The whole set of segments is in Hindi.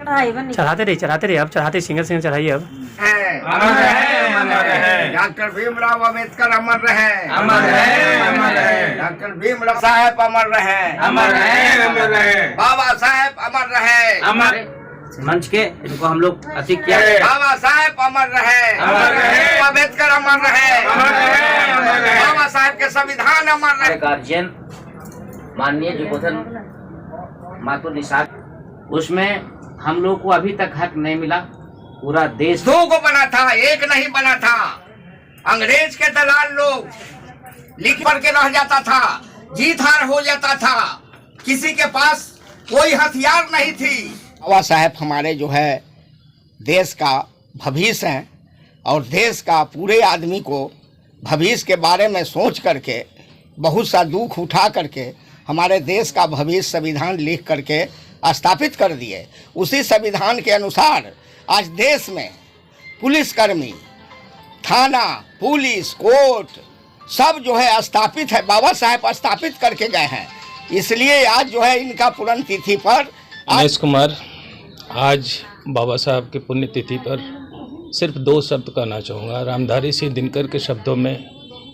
चढ़ाते रहिए अब चढ़ाते सिंगल चढ़ाइए अब। अमर रहे डॉक्टर भीमराव अम्बेडकर अमर रहे, अमर रहे, अमर रहे डॉक्टर भीमराव साहब अमर रहे, अमर रहे, अमर रहे बाबा साहेब अमर रहे, अमर मंच के इनको हम लोग अति किया। बाबा साहेब अमर रहे, अमर रहे अम्बेडकर अमर रहे, अमर रहे, अमर रहे बाबा साहेब के संविधान अमर रहे। गार्जियन माननीय जुबोधन मातुर निषाद, उसमें हम लोग को अभी तक हक नहीं मिला। पूरा देश दो को बना था, एक नहीं बना था। अंग्रेज के दलाल लोग लिख पढ़ के रह जाता था, जीत हार हो जाता था, किसी के पास कोई हथियार नहीं थी। बाबा साहेब हमारे जो है देश का भविष्य हैं और देश का पूरे आदमी को भविष्य के बारे में सोच करके बहुत सा दुख उठा करके हमारे देश का भविष्य संविधान लिख करके स्थापित कर दिए। उसी संविधान के अनुसार आज देश में पुलिसकर्मी, थाना, पुलिस, कोर्ट सब जो है स्थापित है, बाबा साहेब स्थापित करके गए हैं। इसलिए आज जो है इनका पुण्यतिथि पर महेश कुमार, आज बाबा साहब की पुण्यतिथि पर सिर्फ दो शब्द कहना चाहूँगा। रामधारी सिंह दिनकर के शब्दों में,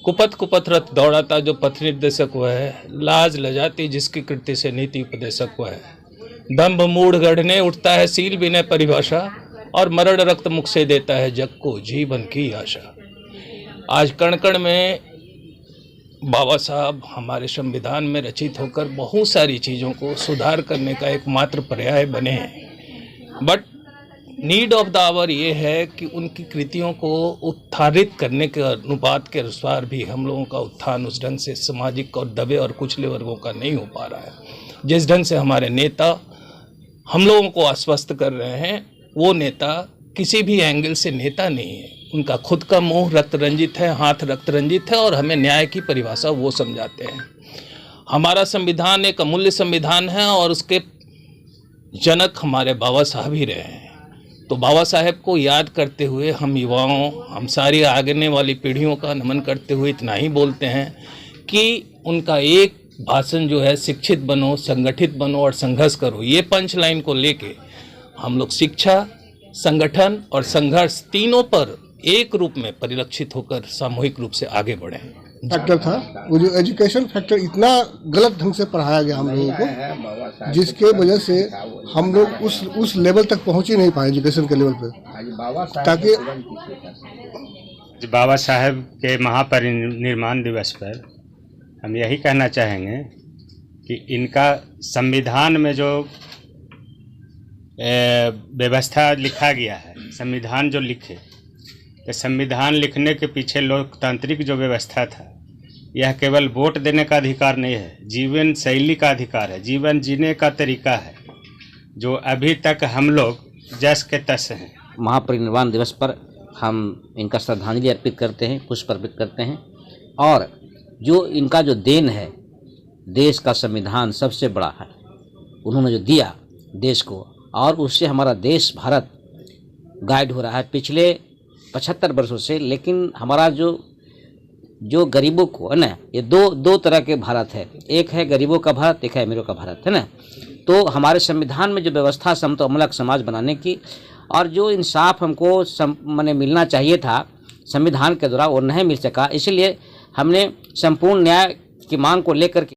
कुपथ कुपथ रथ दौड़ाता जो पथ निर्देशक हुआ है, लाज लजाती जिसकी कृति से नीति उपदेशक हुआ है, दंभ मूढ़ गढ़ने उठता है सील बिना परिभाषा, और मरण रक्त मुख से देता है जग को जीवन की आशा। आज कण कण में बाबा साहब हमारे संविधान में रचित होकर बहुत सारी चीज़ों को सुधार करने का एकमात्र पर्याय बने हैं। But need of the hour ये है कि उनकी कृतियों को उत्थानित करने के अनुपात के अनुसार भी हम लोगों का उत्थान उस ढंग से सामाजिक और दबे और कुचले वर्गों का नहीं हो पा रहा है। जिस ढंग से हमारे नेता हम लोगों को आश्वस्त कर रहे हैं, वो नेता किसी भी एंगल से नेता नहीं है। उनका खुद का मुंह रक्त रंजित है, हाथ रक्त रंजित है, और हमें न्याय की परिभाषा वो समझाते हैं। हमारा संविधान एक अमूल्य संविधान है और उसके जनक हमारे बाबा साहब ही रहे हैं। तो बाबा साहेब को याद करते हुए हम युवाओं, हम सारी आगने वाली पीढ़ियों का नमन करते हुए इतना ही बोलते हैं कि उनका एक भाषण जो है, शिक्षित बनो, संगठित बनो और संघर्ष करो, ये पंच लाइन को लेके हम लोग शिक्षा, संगठन और संघर्ष तीनों पर एक रूप में परिलक्षित होकर सामूहिक रूप से आगे बढ़े। फैक्टर था वो, जो एजुकेशन फैक्टर इतना गलत ढंग से पढ़ाया गया हम लोगों को, जिसके वजह से हम लोग उस लेवल तक पहुंच ही नहीं पाए एजुकेशन के लेवल पे। ताकि बाबा साहेब के महापरिनिर्वाण दिवस पर हम यही कहना चाहेंगे कि इनका संविधान में जो व्यवस्था लिखा गया है, संविधान जो लिखे, तो संविधान लिखने के पीछे लोकतांत्रिक जो व्यवस्था था, यह केवल वोट देने का अधिकार नहीं है, जीवन शैली का अधिकार है, जीवन जीने का तरीका है, जो अभी तक हम लोग जस के तस हैं। महापरिनिर्वाण दिवस पर हम इनका श्रद्धांजलि अर्पित करते हैं, पुष्प अर्पित करते हैं। और जो इनका जो देन है, देश का संविधान सबसे बड़ा है, उन्होंने जो दिया देश को, और उससे हमारा देश भारत गाइड हो रहा है पिछले 75 वर्षों से। लेकिन हमारा जो गरीबों को है ना, ये दो तरह के भारत है, एक है गरीबों का भारत, एक है अमीरों का भारत, है ना। तो हमारे संविधान में जो व्यवस्था समतामूलक समाज बनाने की और जो इंसाफ हमको माने मिलना चाहिए था संविधान के द्वारा, वो नहीं मिल सका। इसलिए हमने संपूर्ण न्याय की मांग को लेकर के